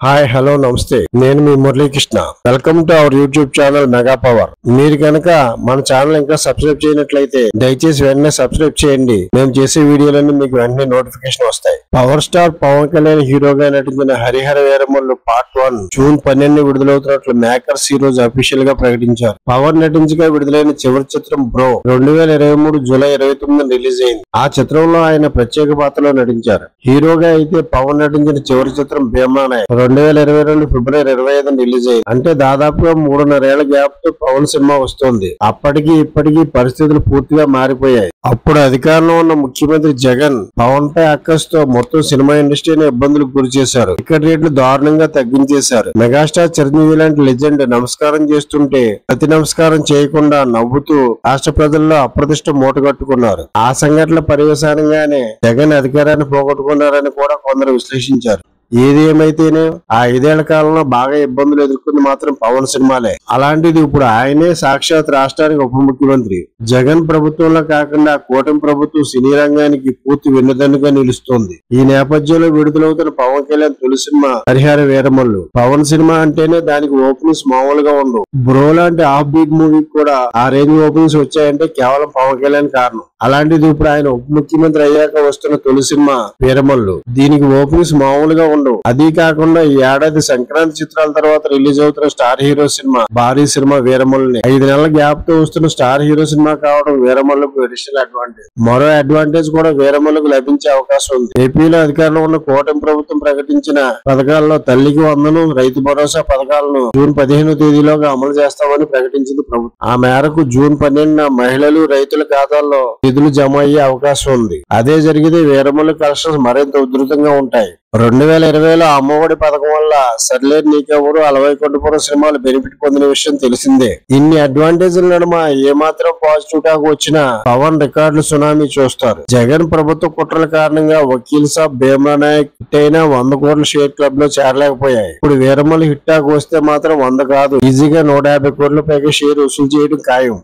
hi hello నమస్తే నేను మీ Muralikrishna welcome to our YouTube channel mega power మీరు కనుక మన ఛానల్ ఇంకా సబ్స్క్రైబ్ చేయనట్లయితే దయచేసి వెంటనే సబ్స్క్రైబ్ చేయండి మేము చేసే వీడియోలన్నీ మీకు వెంటనే నోటిఫికేషన్ వస్తాయి పవర్ స్టార్ పవన్ కళ్యాణ్ హీరోగా నటించిన హరిహర వీరమల్లు పార్ట్ 1 జూన్ 12 విడుదలవుతున్నట్లు మేకర్స్ ఈ రోజు అఫీషియల్ గా ప్రకటించారు పవన్ నటించగా విడుదలైన చివరి చిత్రం బ్రో 2023 జూలై 29 రిలీజ్ అయింది ఆ చిత్రంలో ఆయన ప్రత్యేక పాత్రలో నటించారు హీరోగా అయితే పవన్ నటించిన చివరి చిత్రం భీమా నాయక్ 2022 ఫిబ్రవరి 25 రిలీజ్ అయింది అంటే దాదాపుగా 3.5 ఏళ్ల గ్యాప్ తో పవన్ సినిమా వస్తుంది అప్పటికి ఇప్పటికీ పరిస్థితులు పూర్తిగా మారిపోయాయి అప్పుడు అధికారంలో ఉన్న ముఖ్యమంత్రి జగన్ పవన్ పై అక్కస్తో మొత్తం సినిమా ఇండస్ట్రీని ఇబ్బందులకు గురి చేశారు టికెట్ రేట్లు దారుణంగా తగ్గించేశారు మెగాస్టార్ చిరంజీవి లాంటి లెజెండ్ నమస్కారం చేస్తుంటే ప్రతి నమస్కారం చేయకుండా నవ్వుతూ రాష్ట్ర ప్రజల్లో అప్రతిష్ట మూటగట్టుకున్నారు ఆ సంఘటనల పర్యవసానంగానే జగన్ అధికారాన్ని పోగొట్టుకున్నారని కూడా కొందరు విశ్లేషించారు ఏది ఏమైతేనే ఆ 5 ఏళ్ల కాలంలో బాగా ఇబ్బందులు ఎదుర్కొంది మాత్రం పవన్ సినిమాలే అలాంటిది ఇప్పుడు ఆయనే సాక్షాత్ రాష్ట్రానికి ఉప ముఖ్యమంత్రి జగన్ ప్రభుత్వంలో కాకుండా కూటమి ప్రభుత్వం సినీ రంగానికి పూర్తి వెన్నుదన్నుగా నిలుస్తోంది ఈ నేపథ్యంలో విడుదలవుతున్న పవన్ కళ్యాణ్ తొలి సినిమా హరిహర వీరమల్లు పవన్ సినిమా అంటేనే దానికి ఓపెనింగ్స్ మామూలుగా ఉండవు బ్రో లాంటి హాఫ్ బీట్ మూవీకి కూడా ఆ రేంజ్ ఓపెనింగ్స్ వచ్చాయంటే కేవలం పవన్ కళ్యాణ్ కారణం అలాంటిది ఇప్పుడు ఆయన ఉప ముఖ్యమంత్రి అయ్యాక వస్తున్న తొలి సినిమా వీరమల్లు దీనికి ఓపెనింగ్స్ మామూలుగా ఉండవు అది కాకుండా ఈ ఏడాది సంక్రాంతి చిత్రాల తర్వాత రిలీజ్ అవుతున్న స్టార్ హీరో సినిమా భారీ సినిమా వీరమల్లుని 5 నెలల గ్యాప్ తో వస్తున్న స్టార్ హీరో సినిమా కావడం వీరమల్లుకు అడిషనల్ అడ్వాంటేజ్ మరో అడ్వాంటేజ్ కూడా వీరమల్లుకు లభించే అవకాశం ఉంది ఏపీలో అధికారంలో ఉన్న కూటమి ప్రభుత్వం ప్రకటించిన పథకాల్లో తల్లికి వందనం రైతు భరోసా పథకాలను జూన్ 15వ తేదీలోగా అమలు చేస్తామని ప్రకటించింది ప్రభుత్వం ఆ మేరకు జూన్ 12న మహిళలు రైతుల ఖాతాల్లో నిధులు జమ అయ్యే అవకాశం ఉంది అదే జరిగితే వీరమల్లు కలెక్షన్స్ మరింత ఉధృతంగా ఉంటాయి 2020లో అమ్మఒడి పథకం వల్ల సర్లేరు నీకెవరు అలవైకుంఠపురం సినిమాలు బెనిఫిట్ పొందిన విషయం తెలిసిందే ఇన్ని అడ్వాంటేజ్ల నడుమ ఏమాత్రం పాజిటివ్ టాక్ వచ్చినా పవన్ రికార్డులు సునామీ చూస్తారు జగన్ ప్రభుత్వ కుట్రల కారణంగా వకీల్ సాబ్ భీమా నాయక్ హిట్ అయినా 100 కోట్ల షేర్ క్లబ్ లో చేరలేకపోయాయి ఇప్పుడు వీరమల్లు హిట్ టాక్ వస్తే మాత్రం 100 కాదు ఈజీగా 150 కోట్ల పైగా షేర్ వసూలు చేయడం ఖాయం